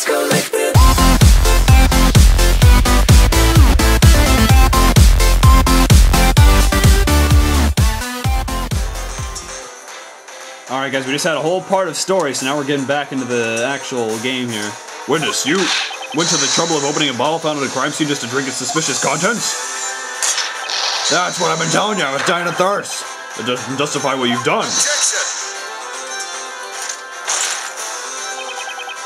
just go liquid. Alright guys, we just had a whole part of story, so now we're getting back into the actual game here. Witness, you went to the trouble of opening a bottle found at a crime scene just to drink its suspicious contents? That's what I've been telling you, I was dying of thirst. It doesn't justify what you've done.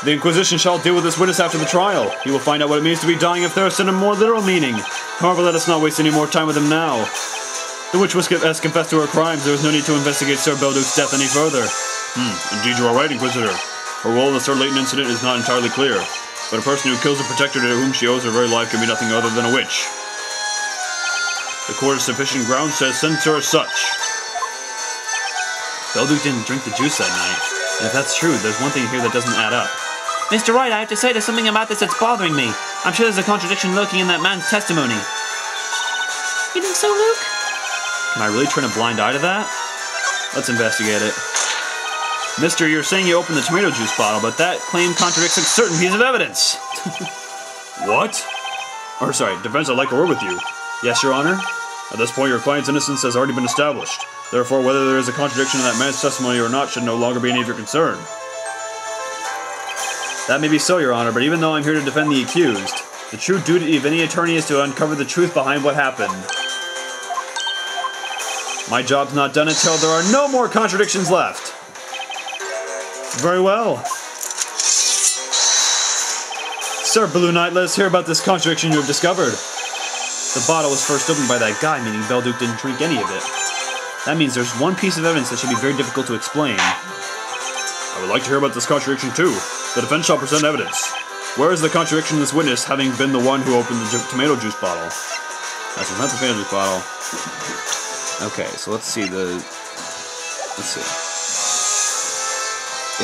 The Inquisition shall deal with this witness after the trial. He will find out what it means to be dying of thirst in a more literal meaning. However, let us not waste any more time with him now. The witch has confessed to her crimes. There is no need to investigate Sir Belduc's death any further. Indeed you are right, Inquisitor. Her role in the Sir Layton incident is not entirely clear, but a person who kills a protector to whom she owes her very life can be nothing other than a witch. The court has sufficient grounds to censure as such. Belduc didn't drink the juice that night. And if that's true, there's one thing here that doesn't add up. Mr. Wright, I have to say there's something about this that's bothering me. I'm sure there's a contradiction lurking in that man's testimony. You think so, Luke? Can I really turn a blind eye to that? Let's investigate it. Mister, you're saying you opened the tomato juice bottle, but that claim contradicts a certain piece of evidence. What? Or sorry, defense, I'd like a word with you. Yes, Your Honor? At this point, your client's innocence has already been established. Therefore, whether there is a contradiction in that man's testimony or not should no longer be any of your concern. That may be so, Your Honor, but even though I'm here to defend the accused, the true duty of any attorney is to uncover the truth behind what happened. My job's not done until there are no more contradictions left. Very well. Sir Blue Knight, let us hear about this contradiction you have discovered. The bottle was first opened by that guy, meaning Belduc didn't drink any of it. That means there's one piece of evidence that should be very difficult to explain. I would like to hear about this contradiction too. The defense shall present evidence. Where is the contradiction in this witness having been the one who opened the tomato juice bottle? That's not the tomato juice bottle. Okay, so let's see. In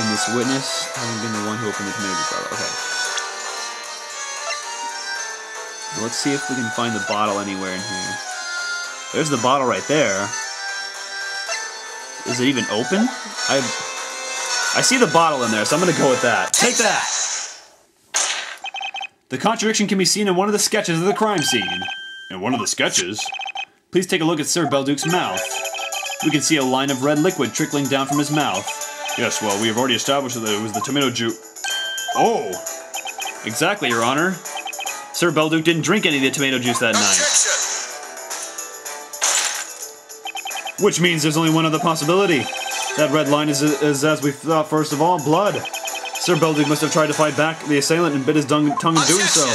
this witness having been the one who opened the tomato juice bottle. Okay. Let's see if we can find the bottle anywhere in here. There's the bottle right there. Is it even open? I see the bottle in there, so I'm gonna go with that. Take that! The contradiction can be seen in one of the sketches of the crime scene. In one of the sketches? Please take a look at Sir Belduc's mouth. We can see a line of red liquid trickling down from his mouth. Yes, well, we have already established that it was the tomato juice. Oh! Exactly, Your Honor. Sir Belduc didn't drink any of the tomato juice that night. Which means there's only one other possibility. That red line is as we thought, first of all, blood. Sir Belduc must have tried to fight back the assailant and bit his tongue in doing so.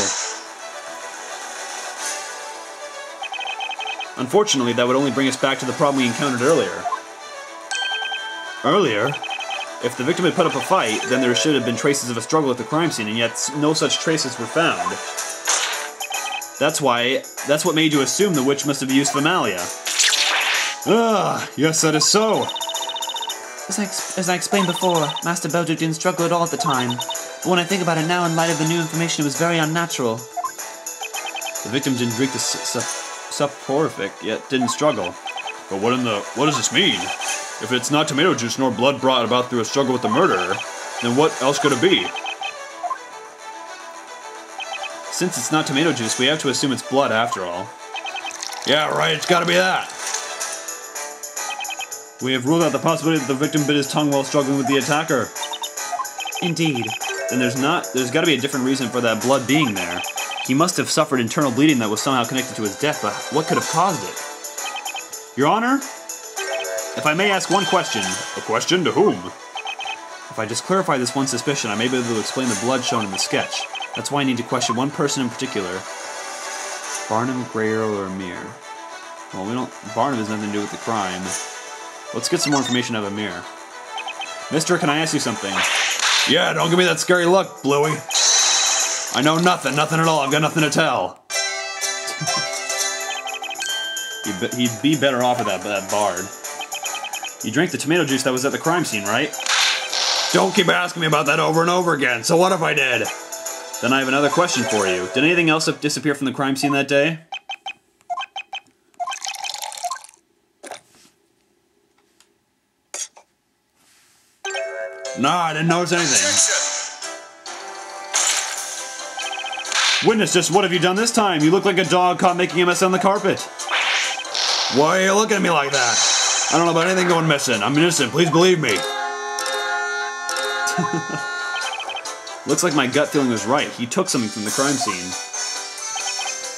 Unfortunately, that would only bring us back to the problem we encountered earlier. Earlier? If the victim had put up a fight, then there should have been traces of a struggle at the crime scene, and yet no such traces were found. That's what made you assume the witch must have used Familia. Ah, yes, that is so. As I explained before, Master Belduc didn't struggle at all at the time. But when I think about it now, in light of the new information, it was very unnatural. The victim didn't drink the soporific, yet didn't struggle. But what does this mean? If it's not tomato juice nor blood brought about through a struggle with the murderer, then what else could it be? Since it's not tomato juice, we have to assume it's blood after all. Yeah, right, it's gotta be that. We have ruled out the possibility that the victim bit his tongue while struggling with the attacker. Indeed. Then there's gotta be a different reason for that blood being there. He must have suffered internal bleeding that was somehow connected to his death, but what could have caused it? Your Honor? If I may ask one question. A question to whom? If I just clarify this one suspicion, I may be able to explain the blood shown in the sketch. That's why I need to question one person in particular. Barnum, Grayrell, or Amir. Well, Barnum has nothing to do with the crime. Let's get some more information out of Amir. Mister, can I ask you something? Yeah, don't give me that scary look, Bluey. I know nothing at all. I've got nothing to tell. He'd be better off with that bard. You drank the tomato juice that was at the crime scene, right? Don't keep asking me about that over and over again. So what if I did? Then I have another question for you. Did anything else disappear from the crime scene that day? No, I didn't notice anything. Witness, just what have you done this time? You look like a dog caught making a mess on the carpet. Why are you looking at me like that? I don't know about anything going missing. I'm innocent, please believe me. Looks like my gut feeling was right. He took something from the crime scene.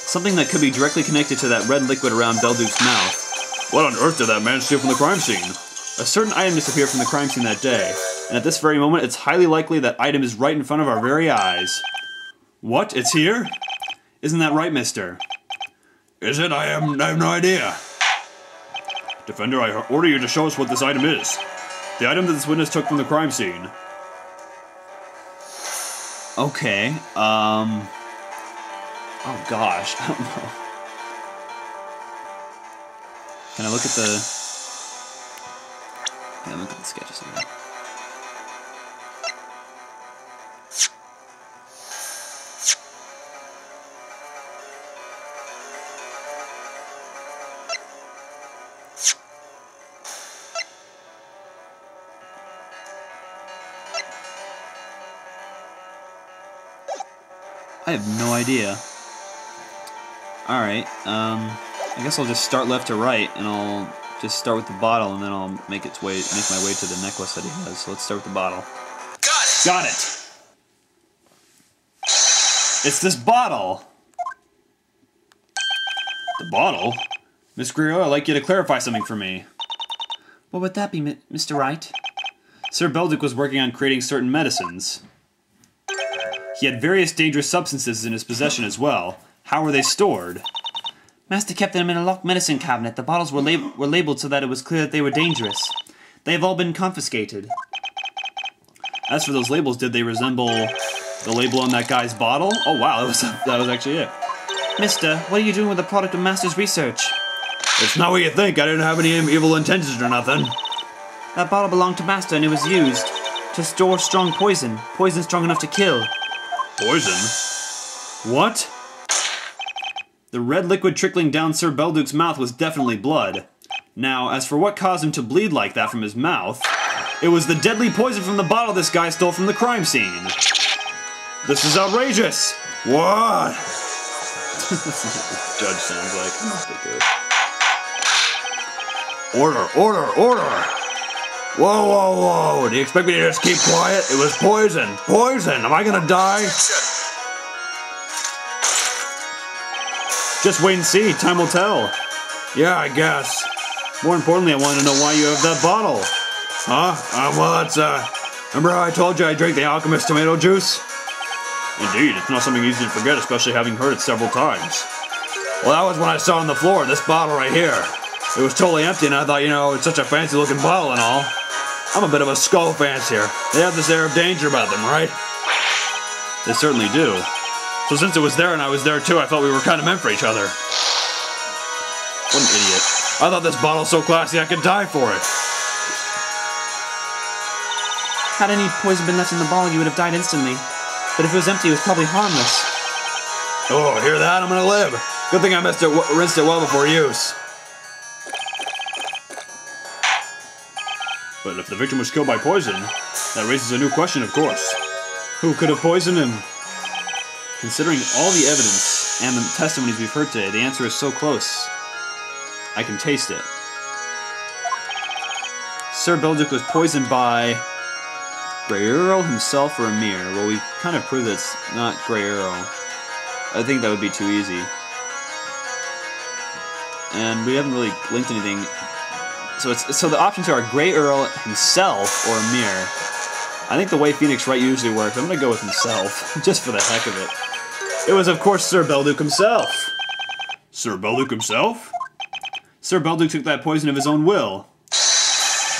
Something that could be directly connected to that red liquid around Belduke's mouth. What on earth did that man steal from the crime scene? A certain item disappeared from the crime scene that day, and at this very moment, it's highly likely that item is right in front of our very eyes. What? It's here? Isn't that right, mister? Is it? I have no idea. Defender, I order you to show us what this item is. The item that this witness took from the crime scene. Okay, oh gosh, I don't know. Can I look at the... Yeah, look at the sketches again. I have no idea. Alright, I guess I'll just start left to right, and I'll just start with the bottle, and then I'll make my way to the necklace that he has. So let's start with the bottle. Got it! It's this bottle! The bottle? Miss Griot, I'd like you to clarify something for me. What would that be, Mr. Wright? Sir Belduke was working on creating certain medicines. He had various dangerous substances in his possession as well. How were they stored? Master kept them in a locked medicine cabinet. The bottles were labeled so that it was clear that they were dangerous. They have all been confiscated. As for those labels, did they resemble the label on that guy's bottle? Oh wow, that was actually it. Mister, what are you doing with the product of Master's research? It's not what you think. I didn't have any evil intentions or nothing. That bottle belonged to Master and it was used to store strong poison. Poison strong enough to kill. Poison? What? The red liquid trickling down Sir Belduke's mouth was definitely blood. Now, as for what caused him to bleed like that from his mouth, it was the deadly poison from the bottle this guy stole from the crime scene. This is outrageous! What? That's not what the judge sounds like. Order! Whoa, whoa, whoa! Do you expect me to just keep quiet? It was poison! Poison! Am I gonna die? Just wait and see. Time will tell. Yeah, I guess. More importantly, I want to know why you have that bottle. Huh? Well, that's, remember how I told you I drank the alchemist tomato juice? Indeed, it's not something easy to forget, especially having heard it several times. Well, that was when I saw on the floor, this bottle right here. It was totally empty, and I thought, you know, it's such a fancy-looking bottle and all. I'm a bit of a skull fancier. They have this air of danger about them, right? They certainly do. So since it was there and I was there too, I felt we were kind of meant for each other. What an idiot. I thought this bottle's so classy I could die for it. Had any poison been left in the bottle, you would have died instantly. But if it was empty, it was probably harmless. Oh, hear that? I'm gonna live. Good thing I rinsed it well before use. But if the victim was killed by poison, that raises a new question, of course. Who could have poisoned him? Considering all the evidence and the testimonies we've heard today, the answer is so close. I can taste it. Sir Belduke was poisoned by Grey Earl himself or Amir. Well, we kind of proved that it's not Grey Earl. I think that would be too easy. And we haven't really linked anything. So the options are Grey Earl himself or Amir. I think the way Phoenix Wright usually works, I'm going to go with himself, just for the heck of it. It was, of course, Sir Belduke himself. Sir Belduke himself? Sir Belduke took that poison of his own will.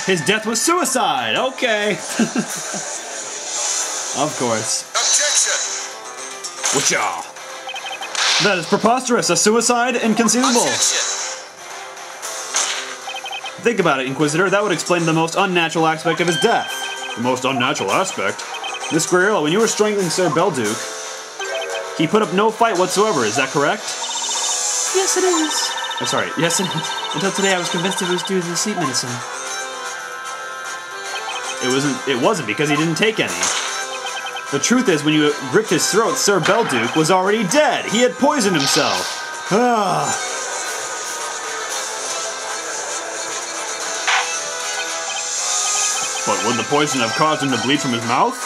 His death was suicide! Okay! Of course. Objection! Whatcha? That is preposterous! A suicide? Inconceivable! Objection! Think about it, Inquisitor. That would explain the most unnatural aspect of his death. The most unnatural aspect? Miss Grey Earl, when you were strangling Sir Belduke, he put up no fight whatsoever, is that correct? Yes, it is. I'm sorry, yes it is. Until today I was convinced it was due to the sleep medicine. It wasn't because he didn't take any. The truth is, when you ripped his throat, Sir Belduke was already dead. He had poisoned himself. But would the poison have caused him to bleed from his mouth?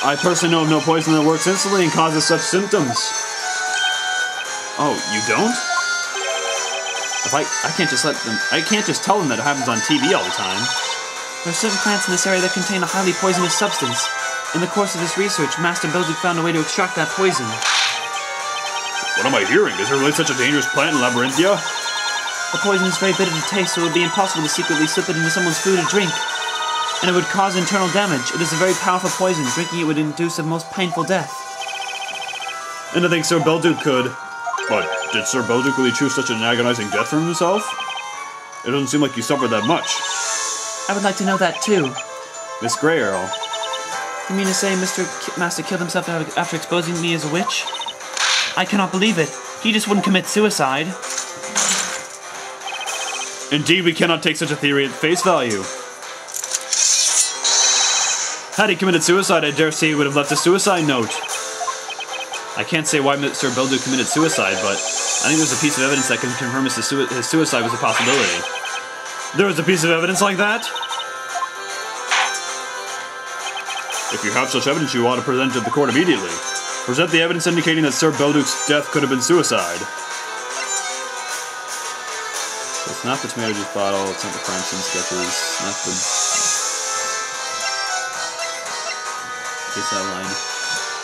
I personally know of no poison that works instantly and causes such symptoms. Oh, you don't? If I can't just tell them that it happens on TV all the time. There are certain plants in this area that contain a highly poisonous substance. In the course of his research, Master Belduke found a way to extract that poison. What am I hearing? Is there really such a dangerous plant in Labyrinthia? The poison is very bitter to taste, so it would be impossible to secretly slip it into someone's food or drink. And it would cause internal damage. It is a very powerful poison. Drinking it would induce a most painful death. And I think Sir Belduke could. But did Sir Belduke really choose such an agonizing death for himself? It doesn't seem like he suffered that much. I would like to know that too. Miss Grey Earl. You mean to say Master killed himself after exposing me as a witch? I cannot believe it. He just wouldn't commit suicide. Indeed, we cannot take such a theory at face value. Had he committed suicide, I dare say he would have left a suicide note. I can't say why Sir Belduke committed suicide, but I think there's a piece of evidence that can confirm his suicide was a possibility. There was a piece of evidence like that? If you have such evidence, you ought to present it to the court immediately. Present the evidence indicating that Sir Belduke's death could have been suicide. So it's not the tomato juice bottle, it's not the crime scene sketches, not the case outline.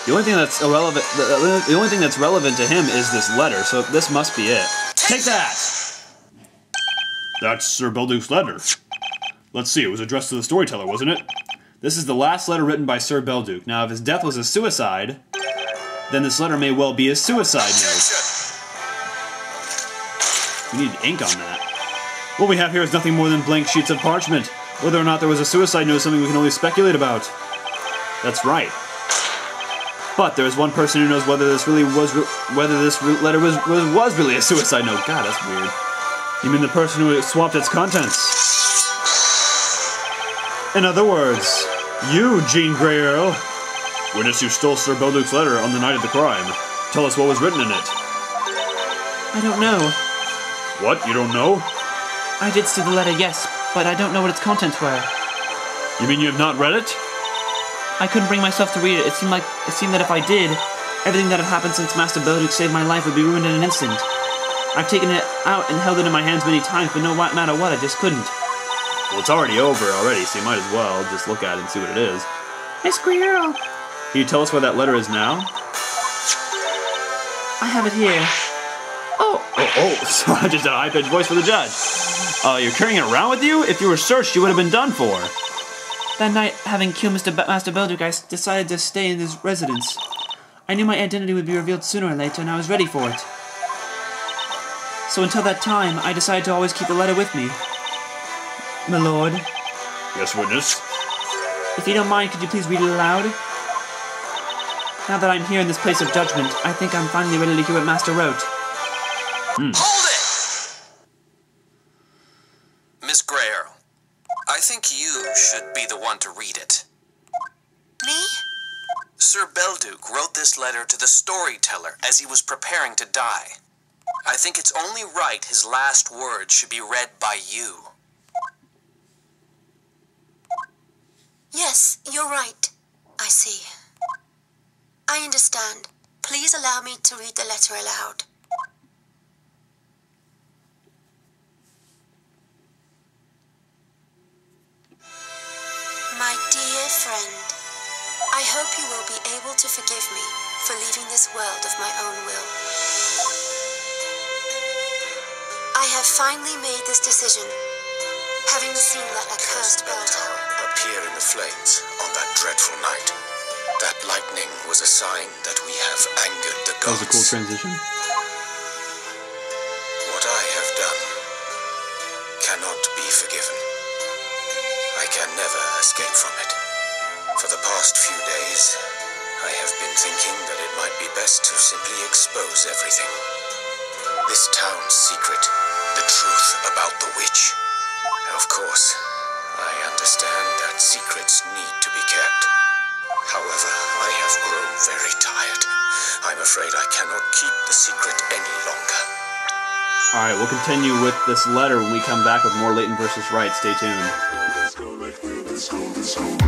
The only thing that's irrelevant, the only thing that's relevant to him is this letter, so this must be it. Take that! That's Sir Belduke's letter. Let's see, it was addressed to the storyteller, wasn't it? This is the last letter written by Sir Belduke. Now, if his death was a suicide, then this letter may well be a suicide note. We need ink on that. What we have here is nothing more than blank sheets of parchment. Whether or not there was a suicide note is something we can only speculate about. That's right. But there is one person who knows whether this letter was really a suicide note. God, that's weird. You mean the person who swapped its contents? In other words, you, Jean Grey Earl. Witness, you stole Sir Belduke's letter on the night of the crime. Tell us what was written in it. I don't know. What? You don't know? I did steal the letter, yes, but I don't know what its contents were. You mean you have not read it? I couldn't bring myself to read it. It seemed that if I did, everything that had happened since Master Belduke saved my life would be ruined in an instant. I've taken it out and held it in my hands many times, but no matter what, I just couldn't. Well, it's already over already, so you might as well just look at it and see what it is. Miss Grey Earl. Can you tell us where that letter is now? I have it here. Oh, so I just did a high-pitched voice for the judge. You're carrying it around with you? If you were searched, you would have been done for. That night, having killed Master Belduke, I decided to stay in his residence. I knew my identity would be revealed sooner or later, and I was ready for it. So until that time, I decided to always keep the letter with me. My lord. Yes, witness. If you don't mind, could you please read it aloud? Now that I'm here in this place of judgment, I think I'm finally ready to hear what Master wrote. Hold it! Miss Grey Earl, I think you should be the one to read it. Me? Sir Belduke wrote this letter to the storyteller as he was preparing to die. I think it's only right his last words should be read by you. Yes, you're right. I see. I understand. Please allow me to read the letter aloud. My dear friend, I hope you will be able to forgive me for leaving this world of my own will. I have finally made this decision, having seen that accursed bell tower appear in the flames on that dreadful night. That lightning was a sign that we have angered the gods. That was a cool transition. What I have done cannot be forgiven. I can never escape from it. For the past few days, I have been thinking that it might be best to simply expose everything. This town's secret, the truth about the witch. Of course, I understand that secrets need to be kept. However, I have grown very tired. I'm afraid I cannot keep the secret any longer. Alright, we'll continue with this letter when we come back with more Layton versus Wright. Stay tuned. Let's go.